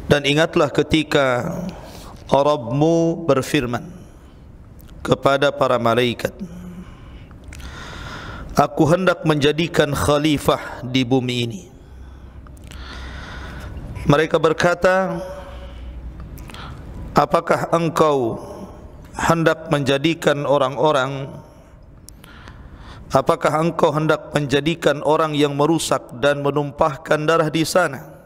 Dan ingatlah ketika Rabbmu berfirman kepada para malaikat, Aku hendak menjadikan khalifah di bumi ini. Mereka berkata, apakah engkau hendak menjadikan orang yang merusak dan menumpahkan darah di sana,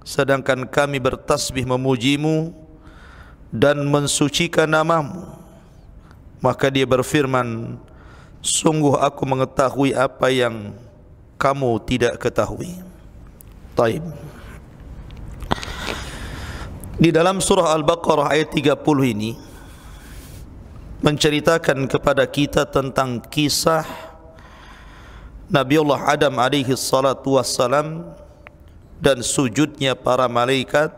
sedangkan kami bertasbih memujimu dan mensucikan namamu? Maka dia berfirman, sungguh aku mengetahui apa yang kamu tidak ketahui. Taib. Di dalam surah Al-Baqarah ayat 30 ini menceritakan kepada kita tentang kisah Nabiullah Adam alaihi salatu wassalam dan sujudnya para malaikat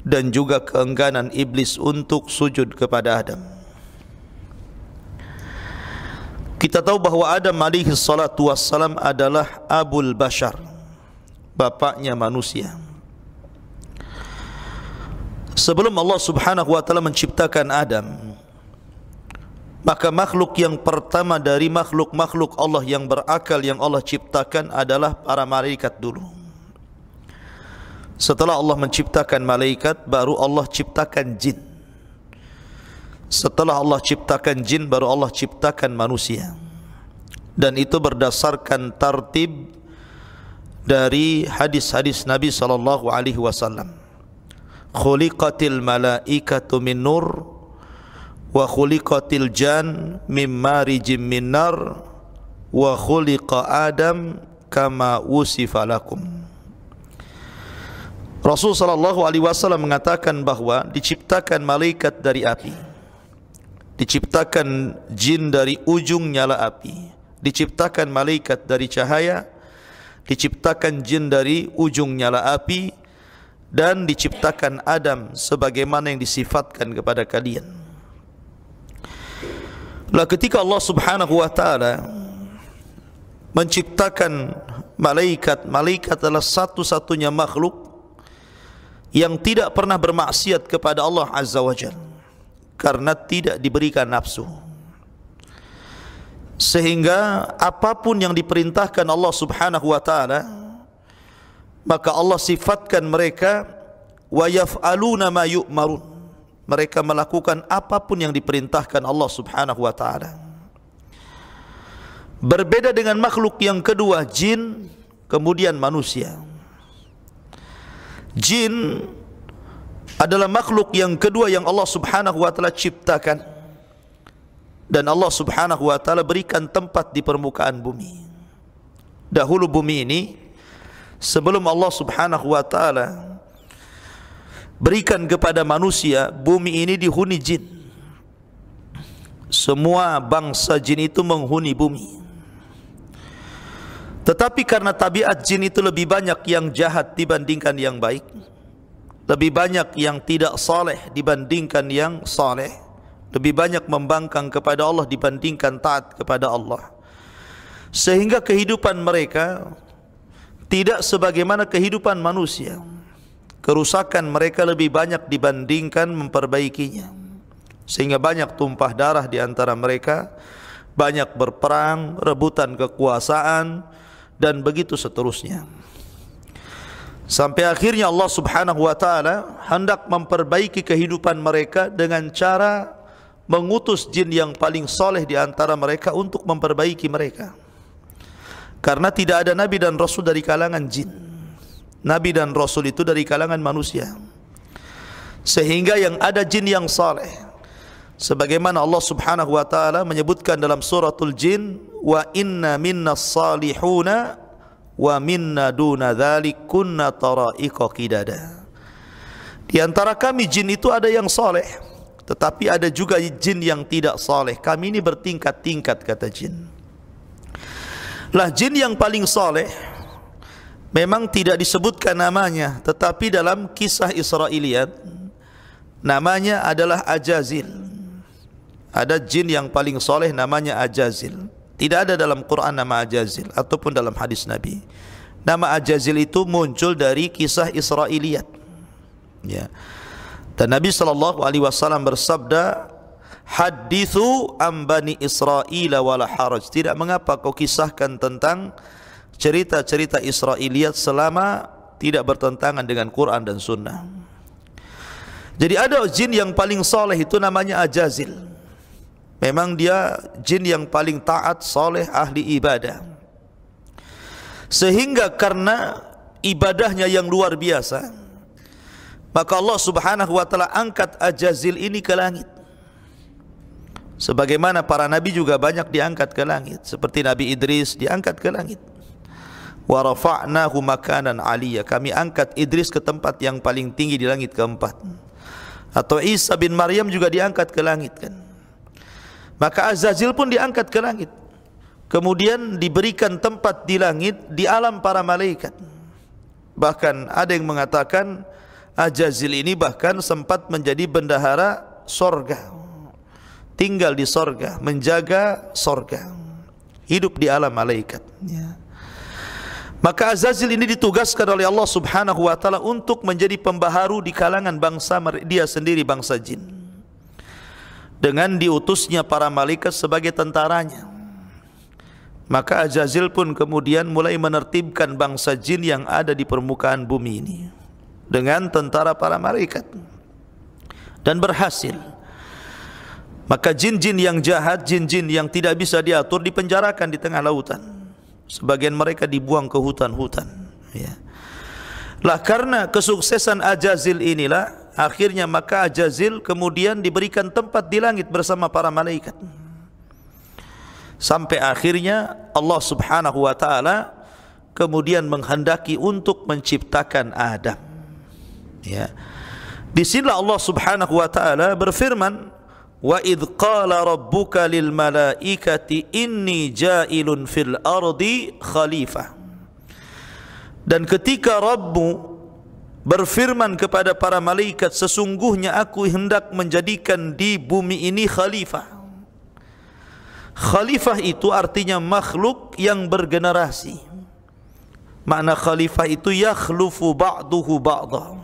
dan juga keengganan iblis untuk sujud kepada Adam. Kita tahu bahawa Adam alaihi salatu wassalam adalah Abul Bashar, bapaknya manusia. Sebelum Allah subhanahu wa ta'ala menciptakan Adam, maka makhluk yang pertama dari makhluk-makhluk Allah yang berakal yang Allah ciptakan adalah para malaikat dulu. Setelah Allah menciptakan malaikat, baru Allah ciptakan jin. Setelah Allah ciptakan jin, baru Allah ciptakan manusia. Dan itu berdasarkan tartib dari hadis-hadis Nabi SAW. Khuliqatil malaikatu min nur wa khuliqatil jan min marijim min nar wa khuliqa Adam kama wusifa lakum. Rasul sallallahu alaihi wasallam mengatakan bahawa diciptakan malaikat dari api, diciptakan jin dari ujung nyala api, diciptakan malaikat dari cahaya, diciptakan jin dari ujung nyala api, dan diciptakan Adam sebagaimana yang disifatkan kepada kalian. Lah ketika Allah subhanahu wa ta'ala menciptakan malaikat, malaikat adalah satu-satunya makhluk yang tidak pernah bermaksiat kepada Allah Azza wa Jalla, karena tidak diberikan nafsu. Sehingga apapun yang diperintahkan Allah subhanahu wa ta'ala, maka Allah sifatkan mereka wa yaf'aluna ma yu'marun. Mereka melakukan apapun yang diperintahkan Allah subhanahu wa ta'ala. Berbeda dengan makhluk yang kedua, jin, kemudian manusia. Jin adalah makhluk yang kedua yang Allah subhanahu wa ta'ala ciptakan, dan Allah subhanahu wa ta'ala berikan tempat di permukaan bumi. Dahulu bumi ini, sebelum Allah subhanahu wa ta'ala berikan kepada manusia, bumi ini dihuni jin. Semua bangsa jin itu menghuni bumi. Tetapi karena tabiat jin itu lebih banyak yang jahat dibandingkan yang baik, lebih banyak yang tidak saleh dibandingkan yang saleh, lebih banyak membangkang kepada Allah dibandingkan taat kepada Allah, sehingga kehidupan mereka tidak sebagaimana kehidupan manusia. Kerusakan mereka lebih banyak dibandingkan memperbaikinya, sehingga banyak tumpah darah di antara mereka, banyak berperang, rebutan kekuasaan, dan begitu seterusnya. Sampai akhirnya Allah subhanahu wa ta'ala hendak memperbaiki kehidupan mereka dengan cara mengutus jin yang paling soleh di antara mereka untuk memperbaiki mereka. Karena tidak ada Nabi dan Rasul dari kalangan jin. Nabi dan Rasul itu dari kalangan manusia. Sehingga yang ada jin yang saleh. Sebagaimana Allah subhanahu wa ta'ala menyebutkan dalam suratul jin, wa inna minna salihuna wa minna duna dzalik kunna tara'iqa qidada. Di antara kami jin itu ada yang soleh, tetapi ada juga jin yang tidak soleh. Kami ini bertingkat-tingkat, kata jin. Lah jin yang paling soleh memang tidak disebutkan namanya, tetapi dalam kisah Israiliyat namanya adalah Ajazil. Ada jin yang paling soleh namanya Ajazil. Tidak ada dalam Quran nama Ajazil ataupun dalam hadis Nabi. Nama Ajazil itu muncul dari kisah Israiliyat. Ya. Dan Nabi SAW bersabda, hadithu am bani Israil wala haraj. Tidak mengapa kau kisahkan tentang cerita-cerita Israiliyat selama tidak bertentangan dengan Quran dan Sunnah. Jadi ada jin yang paling soleh itu namanya Ajazil. Memang dia jin yang paling taat, soleh, ahli ibadah. Sehingga karena ibadahnya yang luar biasa, maka Allah Subhanahu wa taala angkat Ajazil ini ke langit. Sebagaimana para nabi juga banyak diangkat ke langit, seperti Nabi Idris diangkat ke langit. Wa rafa'nahu makanan 'aliyya. Kami angkat Idris ke tempat yang paling tinggi di langit keempat. Atau Isa bin Maryam juga diangkat ke langit kan. Maka Azazil pun diangkat ke langit. Kemudian diberikan tempat di langit di alam para malaikat. Bahkan ada yang mengatakan Ajazil ini bahkan sempat menjadi bendahara sorga, tinggal di sorga, menjaga sorga, hidup di alam malaikat. Maka Azazil ini ditugaskan oleh Allah Subhanahu wa taala untuk menjadi pembaharu di kalangan bangsa dia sendiri, bangsa jin, dengan diutusnya para malaikat sebagai tentaranya. Maka Ajazil pun kemudian mulai menertibkan bangsa jin yang ada di permukaan bumi ini dengan tentara para malaikat, dan berhasil. Maka jin-jin yang jahat, jin-jin yang tidak bisa diatur dipenjarakan di tengah lautan. Sebagian mereka dibuang ke hutan-hutan. Ya. Lah karena kesuksesan Ajazil inilah akhirnya maka Ajazil kemudian diberikan tempat di langit bersama para malaikat. Sampai akhirnya Allah Subhanahu wa taala kemudian menghendaki untuk menciptakan Adam. Ya. Di sini Allah Subhanahu wa taala berfirman, wa idh qala rabbuka lil malaikati inni ja'ilun fil ardi khalifah. Dan ketika Rabbmu berfirman kepada para malaikat, sesungguhnya aku hendak menjadikan di bumi ini khalifah. Khalifah itu artinya makhluk yang bergenerasi. Makna khalifah itu yakhlufu ba'duhu ba'dah,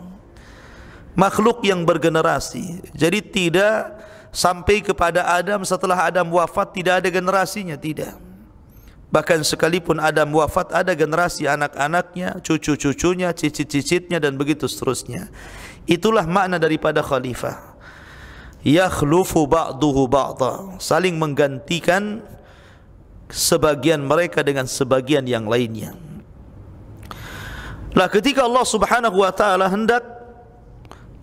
makhluk yang bergenerasi. Jadi tidak sampai kepada Adam, setelah Adam wafat tidak ada generasinya, tidak. Bahkan sekalipun Adam wafat ada generasi anak-anaknya, cucu-cucunya, cicit-cicitnya, dan begitu seterusnya. Itulah makna daripada khalifah. Yakhlufu ba'duhu ba'dha, saling menggantikan sebagian mereka dengan sebagian yang lainnya. Lah ketika Allah Subhanahu wa taala hendak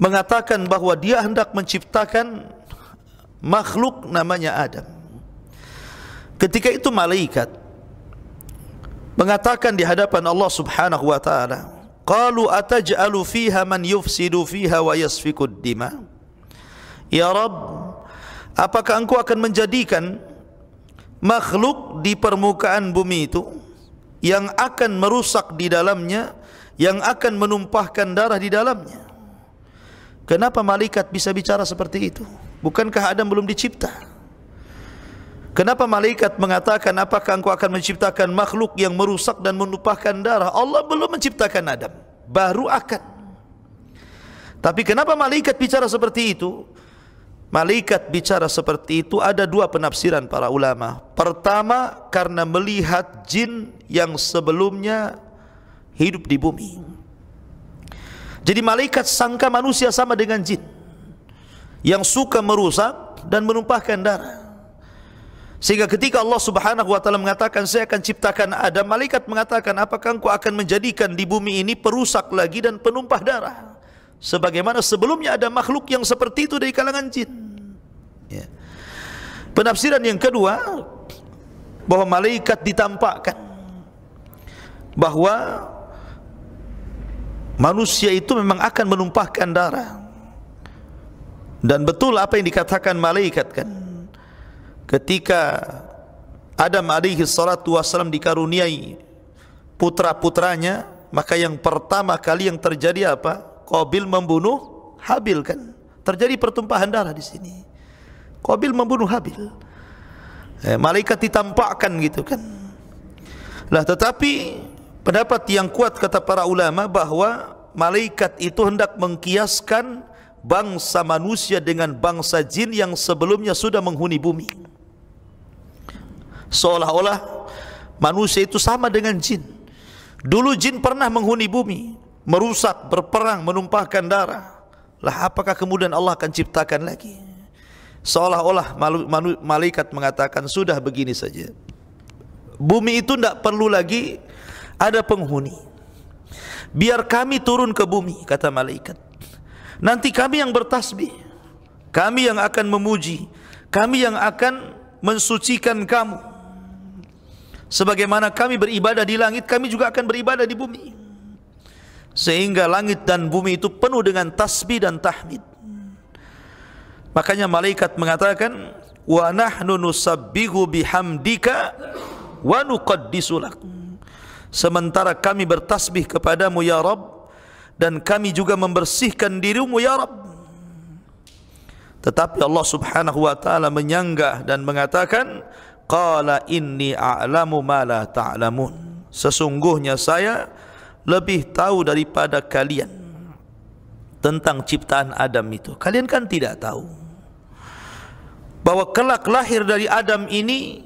mengatakan bahwa dia hendak menciptakan makhluk namanya Adam, ketika itu malaikat mengatakan di hadapan Allah Subhanahu wa taala, qalu ataj'alu fiha man yufsidu fiha wa yasfikud dima. Ya Rabb, apakah engkau akan menjadikan makhluk di permukaan bumi itu yang akan merusak di dalamnya, yang akan menumpahkan darah di dalamnya? Kenapa malaikat bisa bicara seperti itu? Bukankah Adam belum dicipta? Kenapa malaikat mengatakan apakah engkau akan menciptakan makhluk yang merusak dan menumpahkan darah? Allah belum menciptakan Adam, baru akan. Tapi kenapa malaikat bicara seperti itu? Malaikat bicara seperti itu ada dua penafsiran para ulama. Pertama, karena melihat jin yang sebelumnya hidup di bumi. Jadi malaikat sangka manusia sama dengan jin yang suka merusak dan menumpahkan darah. Sehingga ketika Allah Subhanahu wa taala mengatakan saya akan ciptakan Adam, malaikat mengatakan apakah engkau akan menjadikan di bumi ini perusak lagi dan penumpah darah, sebagaimana sebelumnya ada makhluk yang seperti itu dari kalangan jin. Ya. Penafsiran yang kedua, bahwa malaikat ditampakkan bahwa manusia itu memang akan menumpahkan darah. Dan betul apa yang dikatakan malaikat kan, ketika Adam alaihi salatu wassalam dikaruniai putra-putranya, maka yang pertama kali yang terjadi apa? Qabil membunuh Habil kan. Terjadi pertumpahan darah di sini. Qabil membunuh Habil. Malaikat ditampakkan gitu kan. Lah tetapi pendapat yang kuat kata para ulama bahwa malaikat itu hendak mengkiaskan bangsa manusia dengan bangsa jin yang sebelumnya sudah menghuni bumi. Seolah-olah manusia itu sama dengan jin. Dulu jin pernah menghuni bumi, merusak, berperang, menumpahkan darah. Lah apakah kemudian Allah akan ciptakan lagi? Seolah-olah malaikat mengatakan sudah begini saja. Bumi itu tidak perlu lagi ada penghuni. Biar kami turun ke bumi, kata malaikat. Nanti kami yang bertasbih, kami yang akan memuji, kami yang akan mensucikan kamu. Sebagaimana kami beribadah di langit, kami juga akan beribadah di bumi. Sehingga langit dan bumi itu penuh dengan tasbih dan tahmid. Makanya malaikat mengatakan, wa nahnu nusabbihu bihamdika wa nuqaddisu lak. Sementara kami bertasbih kepadamu ya Rabb, dan kami juga membersihkan dirimu ya Rabb. Tetapi Allah subhanahu wa ta'ala menyanggah dan mengatakan, qala inni a'lamu ma la ta'lamun. Sesungguhnya saya lebih tahu daripada kalian tentang ciptaan Adam itu. Kalian kan tidak tahu bahwa kelak lahir dari Adam ini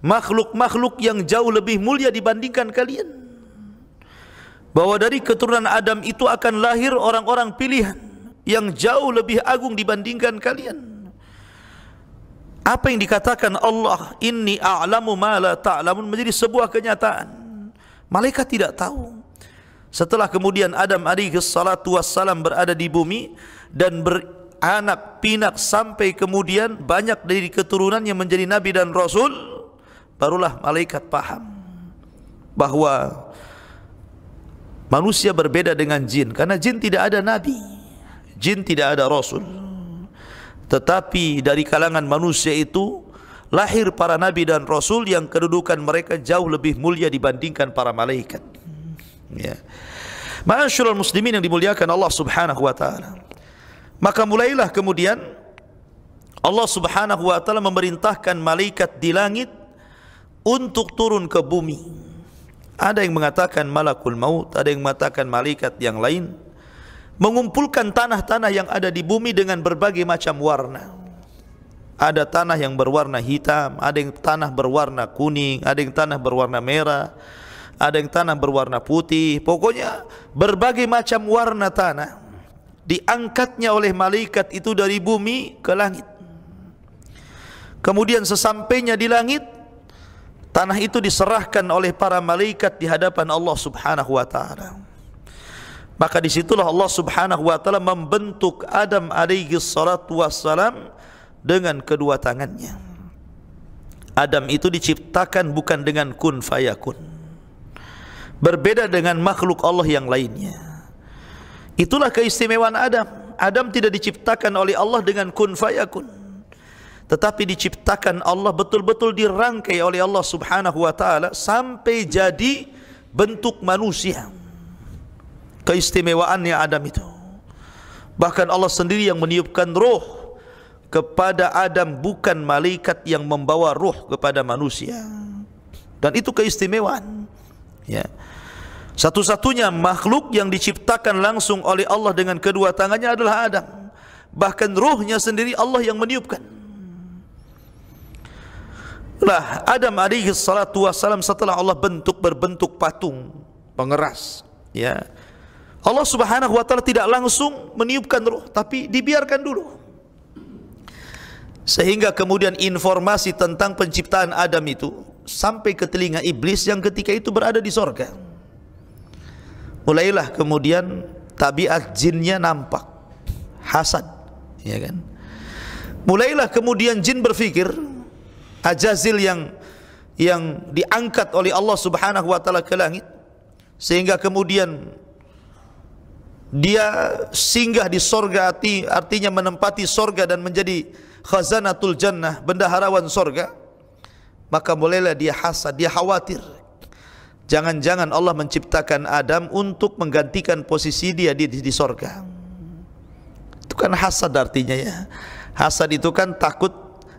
makhluk-makhluk yang jauh lebih mulia dibandingkan kalian. Bahwa dari keturunan Adam itu akan lahir orang-orang pilihan yang jauh lebih agung dibandingkan kalian. Apa yang dikatakan Allah, inni a'lamu ma la ta'lamun, menjadi sebuah kenyataan. Malaikat tidak tahu. Setelah kemudian Adam alaihi salatu wassalam berada di bumi dan beranak pinak sampai kemudian banyak dari keturunan yang menjadi nabi dan rasul, barulah malaikat paham bahwa manusia berbeda dengan jin, karena jin tidak ada nabi, jin tidak ada rasul. Tetapi dari kalangan manusia itu lahir para nabi dan rasul yang kedudukan mereka jauh lebih mulia dibandingkan para malaikat. Ya. Ma'asyiral muslimin yang dimuliakan Allah Subhanahu wa taala. Maka mulailah kemudian Allah Subhanahu wa taala memerintahkan malaikat di langit untuk turun ke bumi. Ada yang mengatakan malakul maut, ada yang mengatakan malaikat yang lain, mengumpulkan tanah-tanah yang ada di bumi dengan berbagai macam warna. Ada tanah yang berwarna hitam, ada yang tanah berwarna kuning, ada yang tanah berwarna merah, ada yang tanah berwarna putih. Pokoknya berbagai macam warna tanah diangkatnya oleh malaikat itu dari bumi ke langit. Kemudian sesampainya di langit, tanah itu diserahkan oleh para malaikat di hadapan Allah Subhanahu wa taala. Maka disitulah Allah Subhanahu wa taala membentuk Adam alaihi salatu wassalam dengan kedua tangannya. Adam itu diciptakan bukan dengan kun fayakun. Berbeda dengan makhluk Allah yang lainnya. Itulah keistimewaan Adam. Adam tidak diciptakan oleh Allah dengan kun fayakun, tetapi diciptakan Allah betul-betul dirangkai oleh Allah Subhanahu wa taala sampai jadi bentuk manusia. Keistimewaannya Adam itu. Bahkan Allah sendiri yang meniupkan roh kepada Adam, bukan malaikat yang membawa roh kepada manusia. Dan itu keistimewaan. Ya. Satu-satunya makhluk yang diciptakan langsung oleh Allah dengan kedua tangannya adalah Adam. Bahkan rohnya sendiri Allah yang meniupkan. Lah Adam alaihi salatu wassalam setelah Allah berbentuk patung pengeras, ya, Allah Subhanahu wa taala tidak langsung meniupkan roh, tapi dibiarkan dulu. Sehingga kemudian informasi tentang penciptaan Adam itu sampai ke telinga iblis yang ketika itu berada di sorga. Mulailah kemudian tabiat jinnya nampak, hasad, ya kan. Mulailah kemudian jin berfikir, Ajazil yang diangkat oleh Allah Subhanahu wa taala ke langit, sehingga kemudian dia singgah di sorga, artinya menempati sorga dan menjadi khazanatul jannah, bendaharawan sorga, maka mulailah dia hasad, dia khawatir. Jangan-jangan Allah menciptakan Adam untuk menggantikan posisi dia di sorga. Itu kan hasad artinya ya. Hasad itu kan takut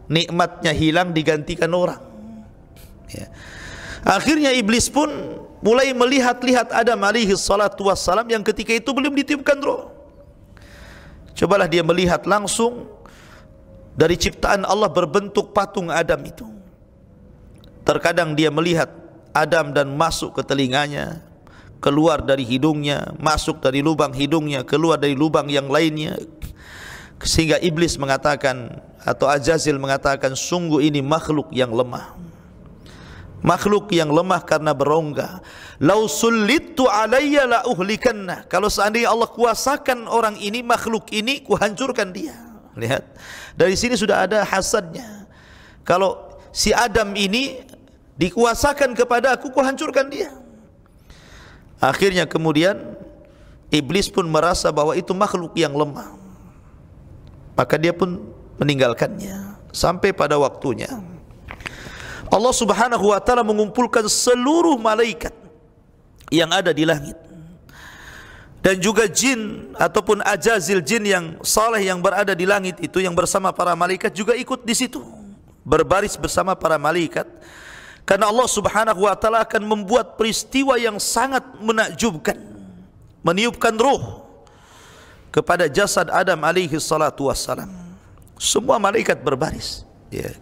nikmatnya hilang digantikan orang. Ya. Akhirnya iblis pun mulai melihat-lihat Adam alaihi salatu wassalam yang ketika itu belum ditiupkan roh. Cobalah dia melihat langsung dari ciptaan Allah berbentuk patung Adam itu. Terkadang dia melihat Adam dan masuk ke telinganya, keluar dari hidungnya, masuk dari lubang hidungnya, keluar dari lubang yang lainnya, sehingga iblis mengatakan atau Azazil mengatakan, sungguh ini makhluk yang lemah, makhluk yang lemah karena berongga. Lau sullitu alayya la uhlikanna, kalau seandainya Allah kuasakan orang ini, makhluk ini, kuhancurkan dia. Lihat, dari sini sudah ada hasadnya. Kalau si Adam ini dikuasakan kepada aku, kuhancurkan dia. Akhirnya kemudian iblis pun merasa bahwa itu makhluk yang lemah, maka dia pun meninggalkannya. Sampai pada waktunya Allah subhanahu wa ta'ala mengumpulkan seluruh malaikat yang ada di langit, dan juga jin ataupun ajazil, jin yang saleh yang berada di langit itu, yang bersama para malaikat juga ikut di situ, berbaris bersama para malaikat. Karena Allah subhanahu wa ta'ala akan membuat peristiwa yang sangat menakjubkan, meniupkan ruh kepada jasad Adam alaihi salatu wassalam. Semua malaikat berbaris, ya.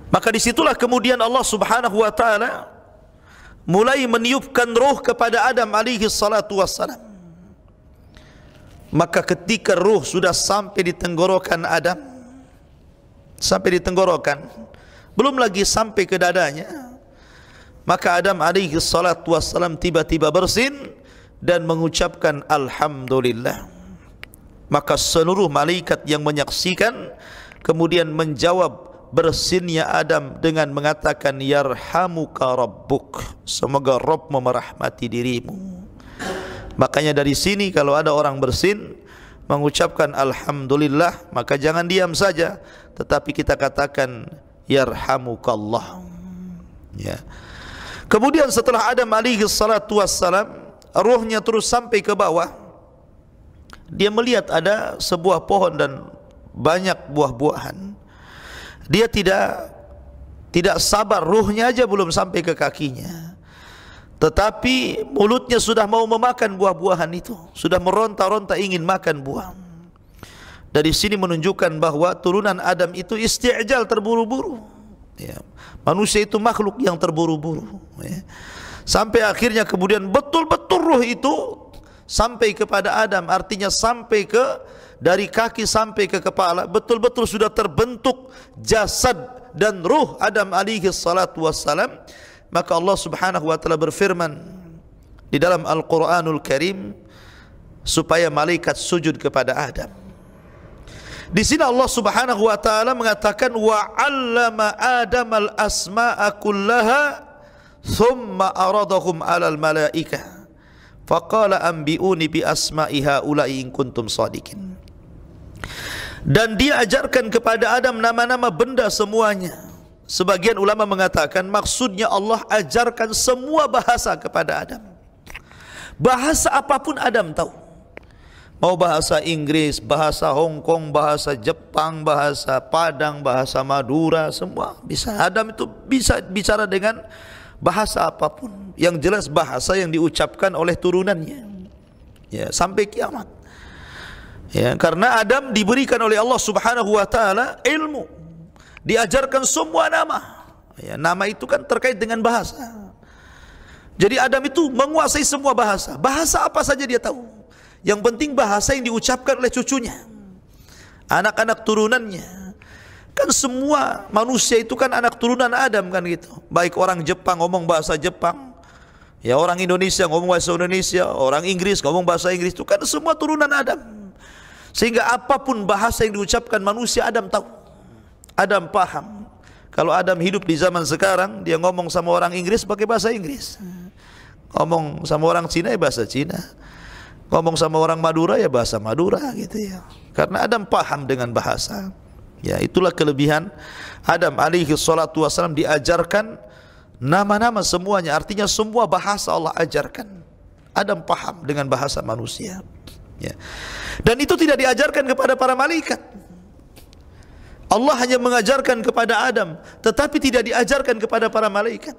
Maka disitulah kemudian Allah subhanahu wa ta'ala mulai meniupkan ruh kepada Adam alaihi salatu wassalam. Maka ketika ruh sudah sampai di tenggorokan Adam, sampai di tenggorokan, belum lagi sampai ke dadanya, maka Adam alaihi salatu wassalam tiba-tiba bersin dan mengucapkan alhamdulillah. Maka seluruh malaikat yang menyaksikan kemudian menjawab bersinnya Adam dengan mengatakan, yarhamuka rabbuk, semoga Rabbmu merahmati dirimu. Makanya dari sini kalau ada orang bersin mengucapkan alhamdulillah, maka jangan diam saja, tetapi kita katakan yarhamukallah, ya. Kemudian setelah Adam alaihi salatu wassalam, ruhnya terus sampai ke bawah. Dia melihat ada sebuah pohon dan banyak buah-buahan. Dia tidak sabar, ruhnya aja belum sampai ke kakinya, tetapi mulutnya sudah mau memakan buah-buahan itu, sudah meronta-ronta ingin makan buah. Dari sini menunjukkan bahwa turunan Adam itu isti'jal, terburu-buru, ya. Manusia itu makhluk yang terburu-buru, ya. Sampai akhirnya kemudian betul-betul ruh itu sampai kepada Adam, artinya sampai ke dari kaki sampai ke kepala, betul-betul sudah terbentuk jasad dan ruh Adam alaihi salatu wassalam. Maka Allah subhanahu wa ta'ala berfirman di dalam Al-Quranul Karim supaya malaikat sujud kepada Adam. Di sini Allah subhanahu wa ta'ala mengatakan, wa 'allama Adam al-asma'a kullaha thumma aradahum 'alal malaikah faqala anbi'uni bi asma'i haula'i in kuntum shadiqin. Dan dia ajarkan kepada Adam nama-nama benda semuanya. Sebagian ulama mengatakan maksudnya Allah ajarkan semua bahasa kepada Adam. Bahasa apapun Adam tahu. Mau bahasa Inggris, bahasa Hong Kong, bahasa Jepang, bahasa Padang, bahasa Madura, semua bisa. Adam itu bisa bicara dengan bahasa apapun. Yang jelas bahasa yang diucapkan oleh turunannya, ya, sampai kiamat. Ya, karena Adam diberikan oleh Allah subhanahu wa ta'ala ilmu, diajarkan semua nama, ya, nama itu kan terkait dengan bahasa. Jadi Adam itu menguasai semua bahasa. Bahasa apa saja dia tahu. Yang penting bahasa yang diucapkan oleh cucunya, anak-anak turunannya. Kan semua manusia itu kan anak turunan Adam kan gitu. Baik orang Jepang ngomong bahasa Jepang, ya, orang Indonesia ngomong bahasa Indonesia, orang Inggris ngomong bahasa Inggris, itu kan semua turunan Adam. Sehingga apapun bahasa yang diucapkan manusia, Adam tahu, Adam paham. Kalau Adam hidup di zaman sekarang, dia ngomong sama orang Inggris pakai bahasa Inggris, Ngomong sama orang Cina ya bahasa Cina, ngomong sama orang Madura ya bahasa Madura gitu ya. Karena Adam paham dengan bahasa. Ya, itulah kelebihan Adam alaihi salatu wassalam, diajarkan nama-nama semuanya, artinya semua bahasa Allah ajarkan. Adam paham dengan bahasa manusia. Ya. Dan itu tidak diajarkan kepada para malaikat. Allah hanya mengajarkan kepada Adam, tetapi tidak diajarkan kepada para malaikat.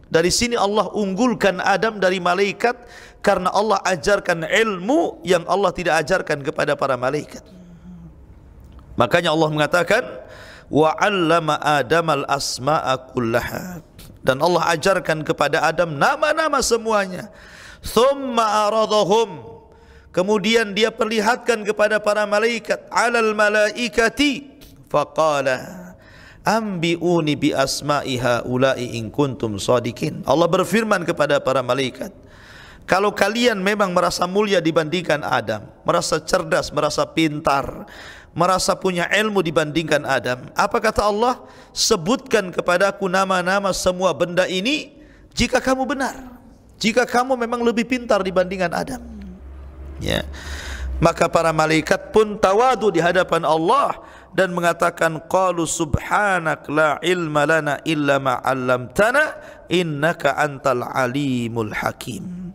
Dari sini Allah unggulkan Adam dari malaikat, karena Allah ajarkan ilmu yang Allah tidak ajarkan kepada para malaikat. Makanya Allah mengatakan, wa 'allama Adamal asma'a kullaha, dan Allah ajarkan kepada Adam nama-nama semuanya. Thumma aradahum, kemudian dia perlihatkan kepada para malaikat, 'alal malaikati faqala ambi'uni bi asma'i haula'i in kuntum shadiqin. Allah berfirman kepada para malaikat, kalau kalian memang merasa mulia dibandingkan Adam, merasa cerdas, merasa pintar, merasa punya ilmu dibandingkan Adam, apa kata Allah? Sebutkan kepadaku nama-nama semua benda ini jika kamu benar, jika kamu memang lebih pintar dibandingkan Adam. Ya. Maka para malaikat pun tawadu di hadapan Allah dan mengatakan, qalu subhanak la ilma lana illa ma 'allamtana innaka antal alimul hakim.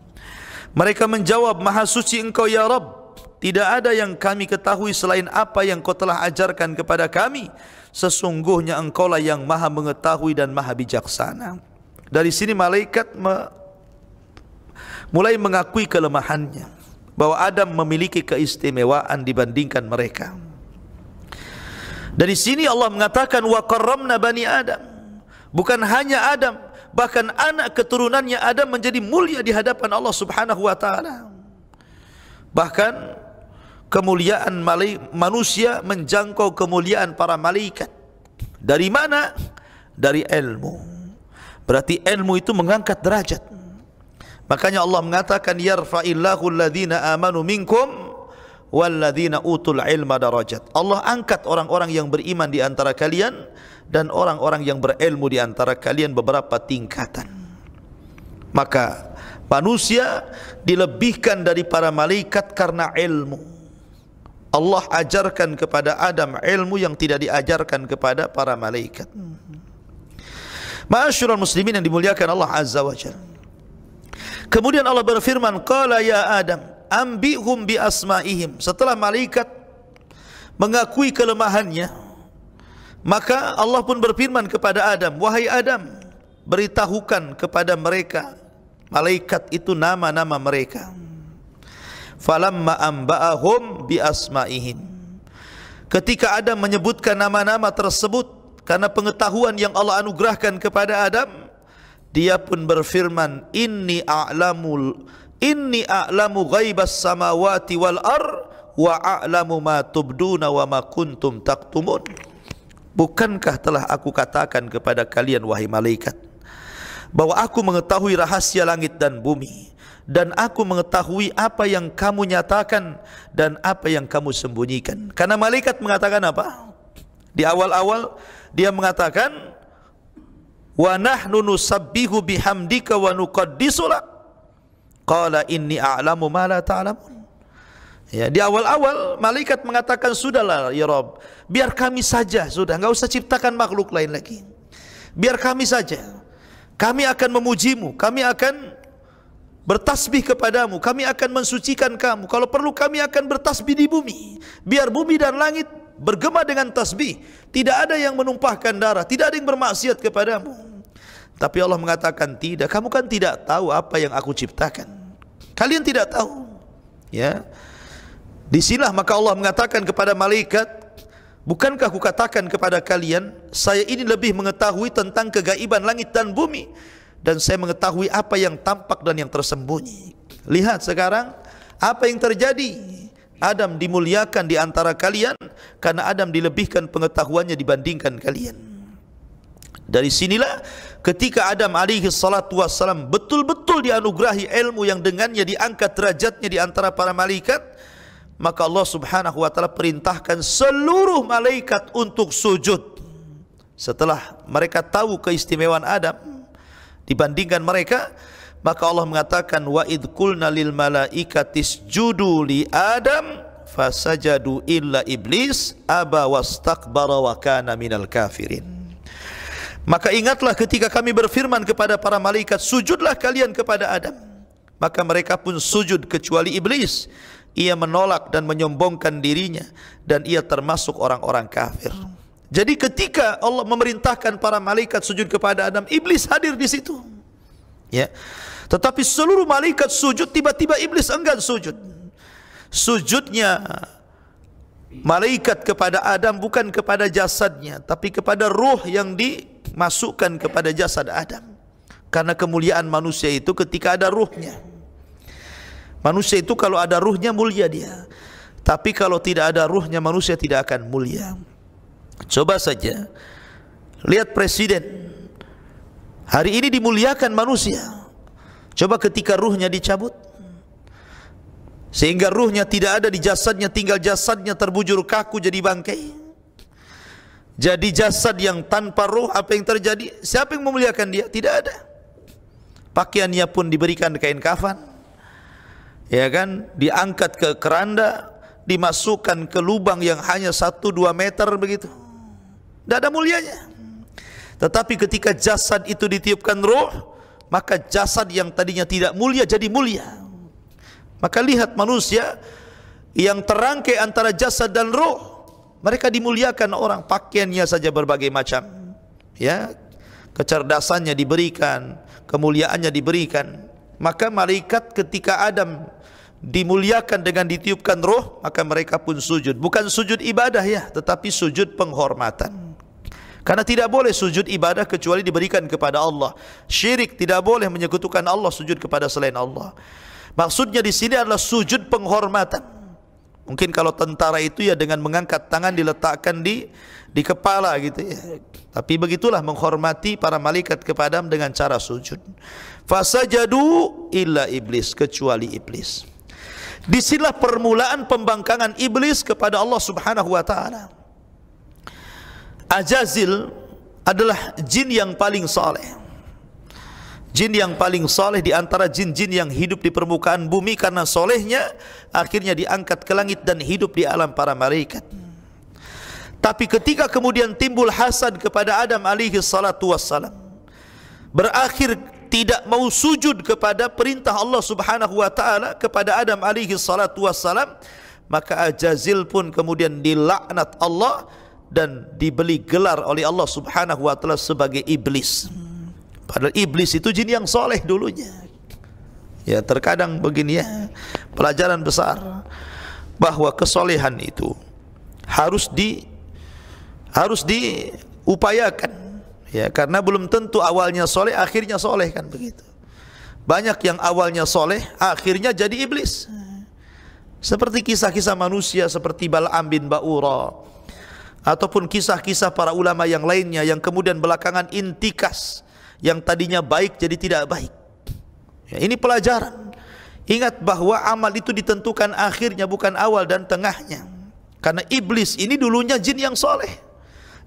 Mereka menjawab, maha suci engkau ya Rabb, tidak ada yang kami ketahui selain apa yang kau telah ajarkan kepada kami. Sesungguhnya engkaulah yang maha mengetahui dan maha bijaksana. Dari sini malaikat mulai mengakui kelemahannya, bahwa Adam memiliki keistimewaan dibandingkan mereka. Dari sini Allah mengatakan, wa karramna bani Adam. Bukan hanya Adam, bahkan anak keturunannya Adam menjadi mulia di hadapan Allah Subhanahu wa taala. Bahkan kemuliaan manusia menjangkau kemuliaan para malaikat. Dari mana? Dari ilmu. Berarti ilmu itu mengangkat derajat. Makanya Allah mengatakan, yarfa'illahu alladhina amanu minkum walladzina utul ilma darajat. Allah angkat orang-orang yang beriman di antara kalian dan orang-orang yang berilmu di antara kalian beberapa tingkatan. Maka manusia dilebihkan dari para malaikat karena ilmu. Allah ajarkan kepada Adam ilmu yang tidak diajarkan kepada para malaikat. Ma'asyiral muslimin yang dimuliakan Allah Azza wa Jalla. Kemudian Allah berfirman, qala ya Adam ambihum bi asma'ihim. Setelah malaikat mengakui kelemahannya, maka Allah pun berfirman kepada Adam, wahai Adam, beritahukan kepada mereka, malaikat itu nama-nama mereka. Falamma amba'ahum bi asma'ihim. Ketika Adam menyebutkan nama-nama tersebut karena pengetahuan yang Allah anugerahkan kepada Adam, dia pun berfirman, inni a'lamu ghaibas samawati wal ar wa a'lamu ma tubduna wa ma kuntum taktumun. Bukankah telah aku katakan kepada kalian wahai malaikat, bahwa aku mengetahui rahasia langit dan bumi, dan aku mengetahui apa yang kamu nyatakan dan apa yang kamu sembunyikan. Karena malaikat mengatakan apa? Di awal-awal dia mengatakan, wa nahnu nusabbihu bihamdika wa nuqaddisu lak. Qala inni a'lamu ma la ta'lamun. Ya, di awal-awal malaikat mengatakan, sudahlah ya Rabb, biar kami saja, sudah, enggak usah ciptakan makhluk lain lagi. Biar kami saja. Kami akan memujimu, kami akan bertasbih kepadamu, kami akan mensucikan kamu. Kalau perlu kami akan bertasbih di bumi. Biar bumi dan langit bergema dengan tasbih. Tidak ada yang menumpahkan darah, tidak ada yang bermaksiat kepadamu. Tapi Allah mengatakan, tidak, kamu kan tidak tahu apa yang aku ciptakan. Kalian tidak tahu. Ya. Disinilah maka Allah mengatakan kepada malaikat, bukankah aku katakan kepada kalian, saya ini lebih mengetahui tentang kegaiban langit dan bumi, dan saya mengetahui apa yang tampak dan yang tersembunyi. Lihat sekarang apa yang terjadi. Adam dimuliakan di antara kalian karena Adam dilebihkan pengetahuannya dibandingkan kalian. Dari sinilah ketika Adam alaihi salatu wassalam betul-betul dianugerahi ilmu yang dengannya diangkat derajatnya di antara para malaikat, maka Allah Subhanahu wa taala perintahkan seluruh malaikat untuk sujud. Setelah mereka tahu keistimewaan Adam dibandingkan mereka, maka Allah mengatakan wa id qulna lil malaikati isjudu li Adam fasajadu illa iblis aba wastakbara wa kana minal kafirin. Maka ingatlah ketika kami berfirman kepada para malaikat, sujudlah kalian kepada Adam, maka mereka pun sujud kecuali iblis. Ia menolak dan menyombongkan dirinya dan ia termasuk orang-orang kafir. Jadi ketika Allah memerintahkan para malaikat sujud kepada Adam, iblis hadir di situ. Ya. Tetapi seluruh malaikat sujud, tiba-tiba iblis enggan sujud. Sujudnya malaikat kepada Adam bukan kepada jasadnya, tapi kepada ruh yang dimasukkan kepada jasad Adam. Karena kemuliaan manusia itu ketika ada ruhnya. Manusia itu kalau ada ruhnya mulia dia, tapi kalau tidak ada ruhnya manusia tidak akan mulia. Coba saja lihat presiden hari ini dimuliakan manusia. Coba ketika ruhnya dicabut, sehingga ruhnya tidak ada di jasadnya, tinggal jasadnya terbujur kaku jadi bangkai, jadi jasad yang tanpa ruh. Apa yang terjadi? Siapa yang memuliakan dia? Tidak ada. Pakaiannya pun diberikan kain kafan, ya kan, diangkat ke keranda, dimasukkan ke lubang yang hanya 1-2 meter begitu. Tidak ada mulianya. Tetapi ketika jasad itu ditiupkan ruh, maka jasad yang tadinya tidak mulia jadi mulia. Maka lihat manusia yang terangkai antara jasad dan ruh, mereka dimuliakan orang. Pakaiannya saja berbagai macam, ya, kecerdasannya diberikan, kemuliaannya diberikan. Maka malaikat ketika Adam dimuliakan dengan ditiupkan roh, maka mereka pun sujud. Bukan sujud ibadah ya, tetapi sujud penghormatan. Karena tidak boleh sujud ibadah kecuali diberikan kepada Allah. Syirik, tidak boleh menyekutukan Allah, sujud kepada selain Allah. Maksudnya di sini adalah sujud penghormatan. Mungkin kalau tentara itu ya dengan mengangkat tangan diletakkan di kepala gitu ya. Tapi begitulah menghormati para malaikat kepada Adam dengan cara sujud. Fasajadu illa iblis, kecuali iblis. Disinilah permulaan pembangkangan iblis kepada Allah Subhanahu wa taala. Ajazil adalah jin yang paling saleh. Jin yang paling saleh di antara jin-jin yang hidup di permukaan bumi, karena solehnya akhirnya diangkat ke langit dan hidup di alam para malaikat. Tapi ketika kemudian timbul hasad kepada Adam alaihi salatu wassalam, berakhir tidak mau sujud kepada perintah Allah Subhanahu wa taala kepada Adam alaihi salatu wassalam, maka Ajazil pun kemudian dilaknat Allah dan diberi gelar oleh Allah Subhanahu wa taala sebagai iblis. Padahal iblis itu jin yang soleh dulunya. Ya, terkadang begini ya, pelajaran besar bahwa kesolehan itu harus diupayakan. Ya, karena belum tentu awalnya soleh akhirnya soleh, kan begitu. Banyak yang awalnya soleh akhirnya jadi iblis. Seperti kisah-kisah manusia seperti Bal'am bin Ba'ura, ataupun kisah-kisah para ulama yang lainnya yang kemudian belakangan intikas, yang tadinya baik jadi tidak baik. Ya, ini pelajaran. Ingat bahwa amal itu ditentukan akhirnya, bukan awal dan tengahnya. Karena iblis ini dulunya jin yang soleh,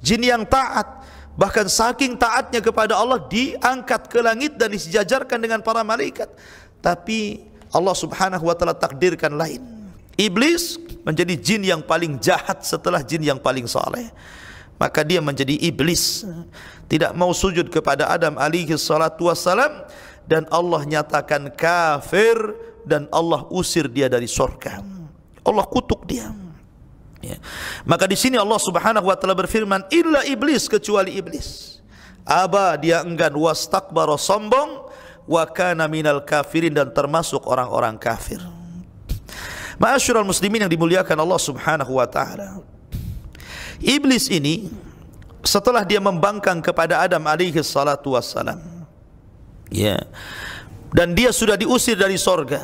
jin yang taat. Bahkan saking taatnya kepada Allah diangkat ke langit dan disejajarkan dengan para malaikat. Tapi Allah Subhanahu wa taala takdirkan lain. Iblis menjadi jin yang paling jahat setelah jin yang paling saleh. Maka dia menjadi iblis, tidak mau sujud kepada Adam alaihi salatu wassalam, dan Allah nyatakan kafir dan Allah usir dia dari surga. Allah kutuk dia. Ya. Maka di sini Allah Subhanahu wa taala berfirman, illa iblis, kecuali iblis. Aba, dia enggan, wastakbara, sombong, wa kana minal kafirin, dan termasuk orang-orang kafir. Ma'asyiral muslimin yang dimuliakan Allah Subhanahu wa taala, iblis ini setelah dia membangkang kepada Adam alaihi salatu wassalam, ya, dan dia sudah diusir dari sorga,